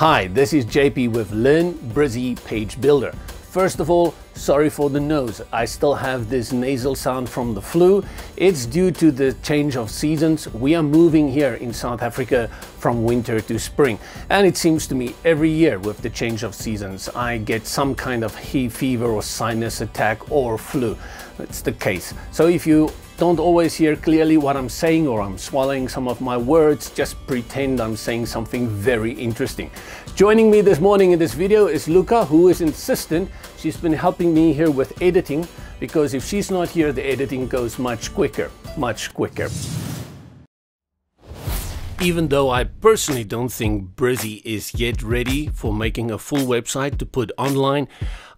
Hi, this is JP with Learn Brizy Page Builder. First of all, sorry for the nose. I still have this nasal sound from the flu. It's due to the change of seasons. We are moving here in South Africa from winter to spring. And it seems to me every year with the change of seasons, I get some kind of hay fever or sinus attack or flu. It's the case. So if you don't always hear clearly what I'm saying or I'm swallowing some of my words, just pretend I'm saying something very interesting. Joining me this morning in this video is Luca, who is insistent. She's been helping me here with editing, because if she's not here, the editing goes much quicker, much quicker. Even though I personally don't think Brizy is yet ready for making a full website to put online,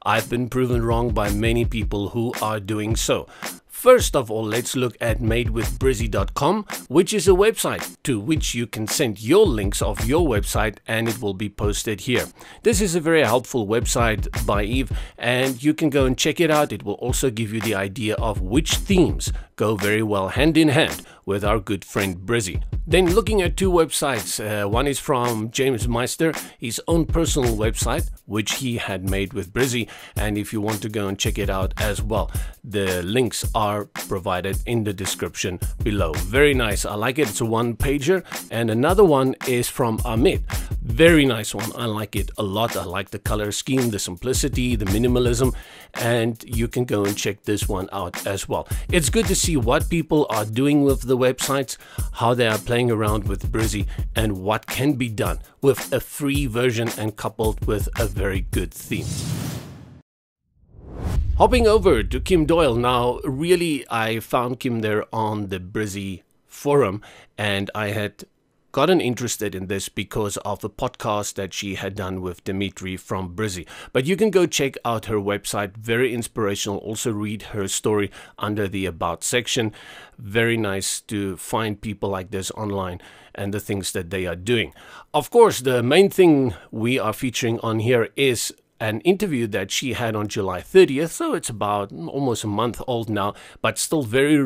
I've been proven wrong by many people who are doing so. First of all, let's look at madewithbrizy.com, which is a website to which you can send your links of your website and it will be posted here. This is a very helpful website by Eve and you can go and check it out. It will also give you the idea of which themes go very well hand in hand with our good friend Brizy. Then looking at two websites, one is from James Meister, his own personal website, which he had made with Brizy, and if you want to go and check it out as well, the links are provided in the description below. Very nice, I like it. It's a one-pager. And another one is from Amit. Very nice one, I like it a lot. I like the color scheme, the simplicity, the minimalism, and you can go and check this one out as well. It's good to see what people are doing with the websites, how they are playing around with Brizy, and what can be done with a free version and coupled with a very good theme. Hopping over to Kim Doyle now, really I found Kim there on the Brizy forum and I had gotten interested in this because of a podcast that she had done with Dimitri from Brizy. But you can go check out her website, very inspirational. Also read her story under the About section. Very nice to find people like this online and the things that they are doing. Of course, the main thing we are featuring on here is an interview that she had on July 30th, so it's about almost a month old now, but still very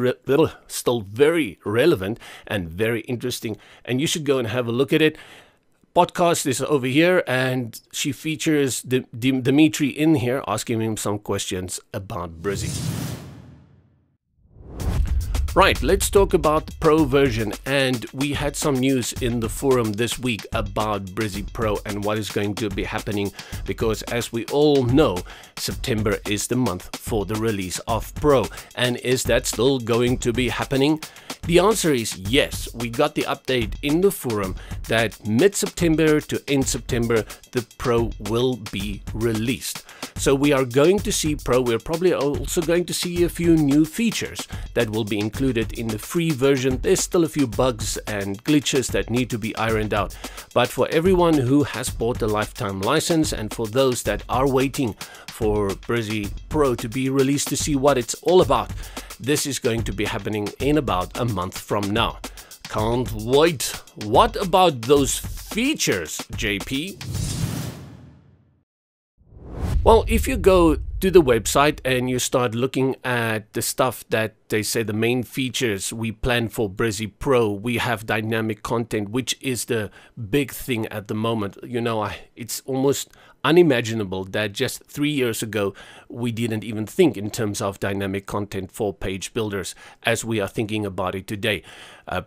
relevant and very interesting, and you should go and have a look at it. Podcast is over here, and she features Dimitri in here, asking him some questions about Brizy. Right, let's talk about the Pro version, and we had some news in the forum this week about Brizy Pro and what is going to be happening, because as we all know, September is the month for the release of Pro. And is that still going to be happening? The answer is yes. We got the update in the forum that mid-September to end September, the Pro will be released. So we are going to see Pro. We're probably also going to see a few new features that will be included in the free version. There's still a few bugs and glitches that need to be ironed out. But for everyone who has bought a lifetime license and for those that are waiting for Brizy Pro to be released to see what it's all about, this is going to be happening in about a month from now. Can't wait. What about those features, JP? Well, if you go to the website and you start looking at the stuff that they say the main features we plan for Brizy Pro, we have dynamic content, which is the big thing at the moment. You know, it's almost unimaginable that just 3 years ago we didn't even think in terms of dynamic content for page builders as we are thinking about it today.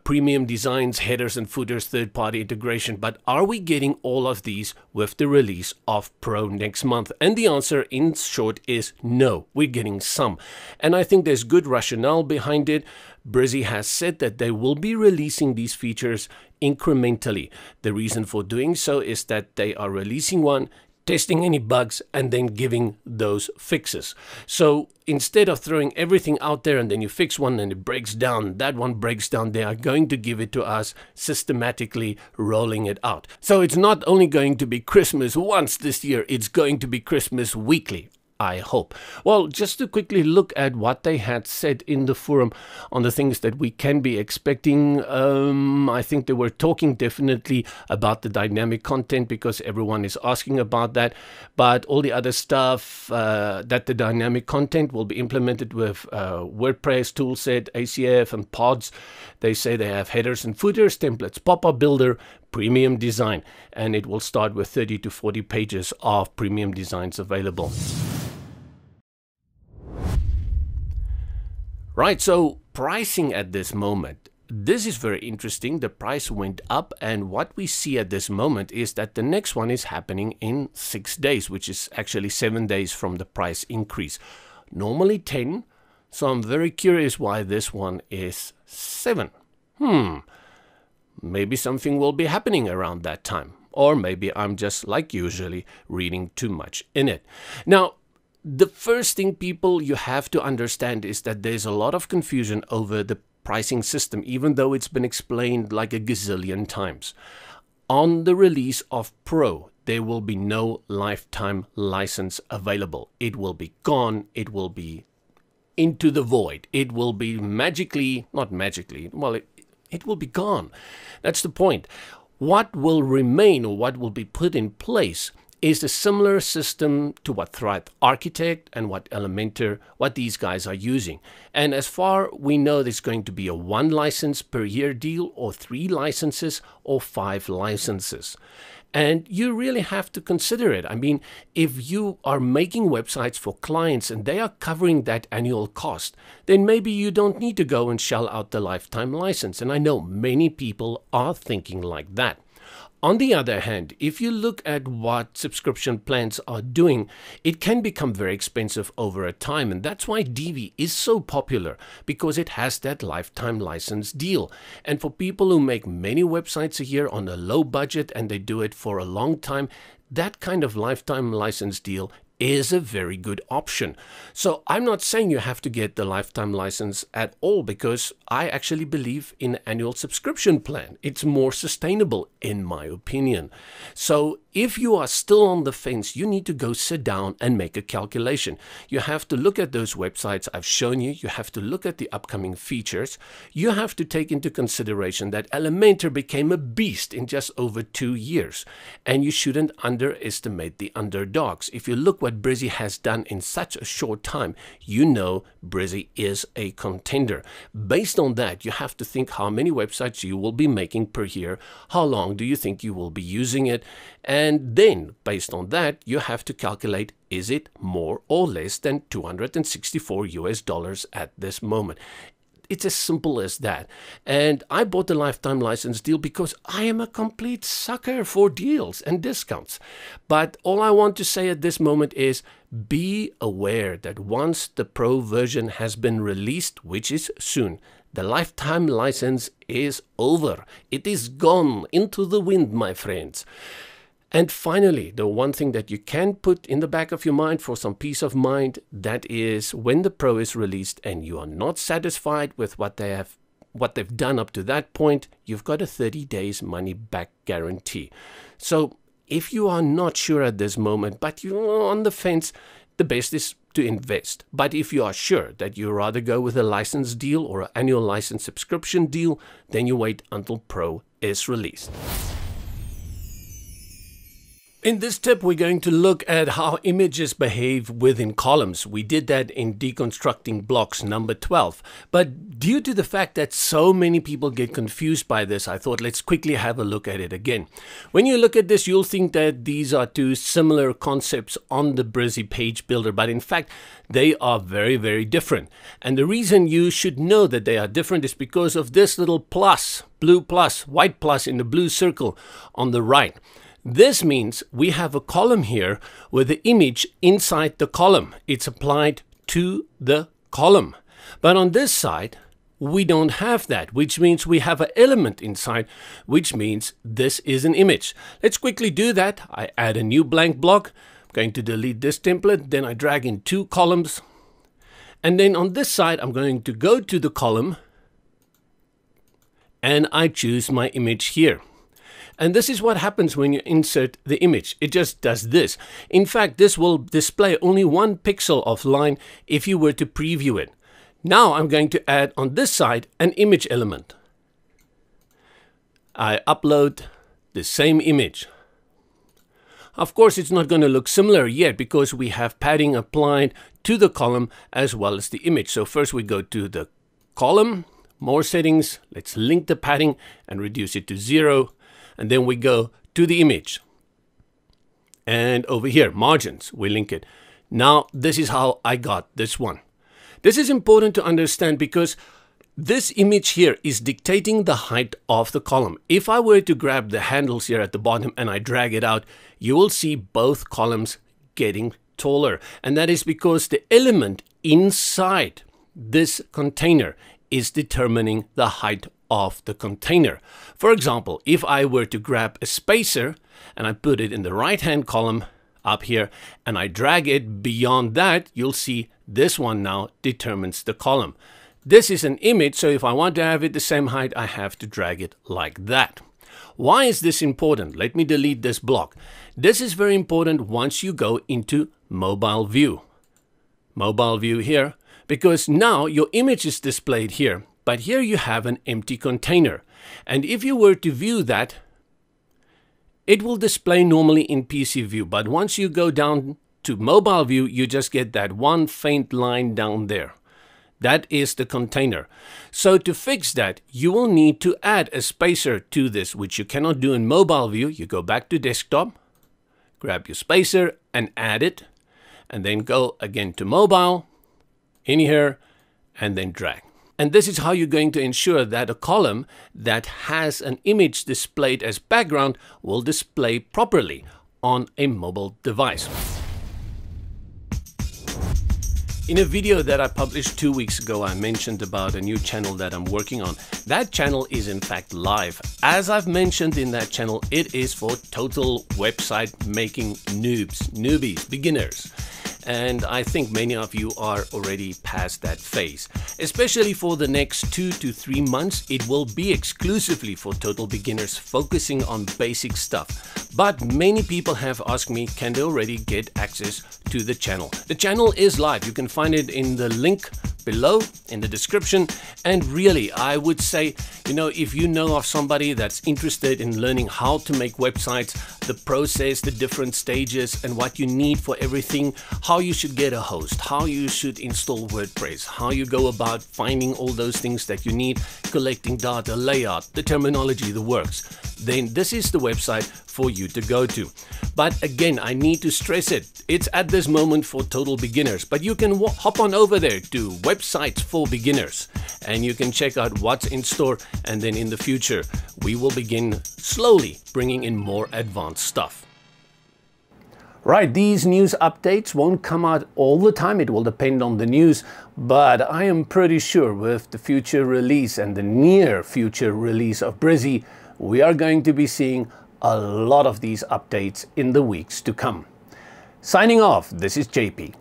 Premium designs, headers and footers, third-party integration, but are we getting all of these with the release of Pro next month? And the answer in short is no, we're getting some. And I think there's good rationale behind it. Brizy has said that they will be releasing these features incrementally. The reason for doing so is that they are releasing one, testing any bugs, and then giving those fixes. So instead of throwing everything out there and then you fix one and it breaks down, that one breaks down, they are going to give it to us systematically, rolling it out. So it's not only going to be Christmas once this year, it's going to be Christmas weekly. I hope. Well, just to quickly look at what they had said in the forum on the things that we can be expecting, I think they were talking definitely about the dynamic content because everyone is asking about that, but all the other stuff, that the dynamic content will be implemented with WordPress toolset, ACF and pods. They say they have headers and footers, templates, pop-up builder, premium design, and it will start with 30 to 40 pages of premium designs available. Right, so pricing at this moment. This is very interesting. The price went up, and what we see at this moment is that the next one is happening in 6 days, which is actually 7 days from the price increase. Normally 10, so I'm very curious why this one is 7. Maybe something will be happening around that time, or maybe I'm just, like usually, reading too much in it. Now, the first thing people you have to understand is that there's a lot of confusion over the pricing system, even though it's been explained like a gazillion times. On the release of Pro, there will be no lifetime license available. It will be gone. It will be into the void. It will be magically, not magically, well, it will be gone. That's the point. What will remain, or what will be put in place, is a similar system to what Thrive Architect and what Elementor, what these guys are using. And as far we know, there's going to be a 1 license per year deal, or 3 licenses, or 5 licenses. And you really have to consider it. I mean, if you are making websites for clients and they are covering that annual cost, then maybe you don't need to go and shell out the lifetime license. And I know many people are thinking like that. On the other hand, if you look at what subscription plans are doing, it can become very expensive over a time. And that's why Divi is so popular, because it has that lifetime license deal. And for people who make many websites a year on a low budget and they do it for a long time, that kind of lifetime license deal is a very good option. So I'm not saying you have to get the lifetime license at all, because I actually believe in an annual subscription plan. It's more sustainable in my opinion. So if you are still on the fence, you need to go sit down and make a calculation. You have to look at those websites I've shown you. You have to look at the upcoming features. You have to take into consideration that Elementor became a beast in just over 2 years. And you shouldn't underestimate the underdogs. If you look what Brizy has done in such a short time, you know Brizy is a contender. Based on that, you have to think how many websites you will be making per year. How long do you think you will be using it? And then, based on that, you have to calculate, is it more or less than $264 at this moment? It's as simple as that. And I bought the lifetime license deal because I am a complete sucker for deals and discounts. But all I want to say at this moment is be aware that once the Pro version has been released, which is soon, the lifetime license is over. It is gone into the wind, my friends. And finally, the one thing that you can put in the back of your mind for some peace of mind, that is when the Pro is released and you are not satisfied with what they've done up to that point, you've got a 30 days money back guarantee. So if you are not sure at this moment, but you're on the fence, the best is to invest. But if you are sure that you rather go with a license deal or an annual license subscription deal, then you wait until Pro is released. In this tip, we're going to look at how images behave within columns. We did that in Deconstructing Blocks number 12. But due to the fact that so many people get confused by this, I thought let's quickly have a look at it again. When you look at this, you'll think that these are two similar concepts on the Brizy page builder, but in fact, they are very, very different. And the reason you should know that they are different is because of this little plus, blue plus, white plus in the blue circle on the right. This means we have a column here with the image inside the column. It's applied to the column. But on this side, we don't have that, which means we have an element inside, which means this is an image. Let's quickly do that. I add a new blank block. I'm going to delete this template. Then I drag in 2 columns. And then on this side, I'm going to go to the column and I choose my image here. And this is what happens when you insert the image. It just does this. In fact, this will display only 1 pixel of line if you were to preview it. Now I'm going to add on this side an image element. I upload the same image. Of course, it's not going to look similar yet because we have padding applied to the column as well as the image. So first we go to the column, more settings, let's link the padding and reduce it to 0. And then we go to the image. And over here, margins, we link it. Now, this is how I got this one. This is important to understand because this image here is dictating the height of the column. If I were to grab the handles here at the bottom and I drag it out, you will see both columns getting taller. And that is because the element inside this container is determining the height of the container. For example, if I were to grab a spacer and I put it in the right hand column up here and I drag it beyond that, you'll see this one now determines the column. This is an image, so if I want to have it the same height, I have to drag it like that. Why is this important? Let me delete this block. This is very important once you go into mobile view. Mobile view here, because now your image is displayed here, but here you have an empty container. And if you were to view that, it will display normally in PC view, but once you go down to mobile view, you just get that one faint line down there. That is the container. So to fix that, you will need to add a spacer to this, which you cannot do in mobile view. You go back to desktop, grab your spacer and add it, and then go again to mobile, in here, and then drag. And this is how you're going to ensure that a column that has an image displayed as background will display properly on a mobile device. In a video that I published 2 weeks ago, I mentioned about a new channel that I'm working on. That channel is in fact live. As I've mentioned in that channel, it is for total website making newbies, beginners. And I think many of you are already past that phase. Especially for the next 2 to 3 months, it will be exclusively for total beginners, focusing on basic stuff. But many people have asked me, can they already get access to the channel? The channel is live. You can find it in the link below in the description. And really, I would say, if you know of somebody that's interested in learning how to make websites, the process, the different stages, and what you need for everything, how you should get a host, how you should install WordPress, how you go about finding all those things that you need, collecting data, layout, the terminology, the works, then this is the website for you to go to. But again, I need to stress it. It's at this moment for total beginners, but you can hop on over there to Websites for Beginners and you can check out what's in store. And then in the future, we will begin slowly bringing in more advanced stuff. Right, these news updates won't come out all the time. It will depend on the news, but I am pretty sure with the future release and the near future release of Brizy, we are going to be seeing a lot of these updates in the weeks to come. Signing off, this is JP.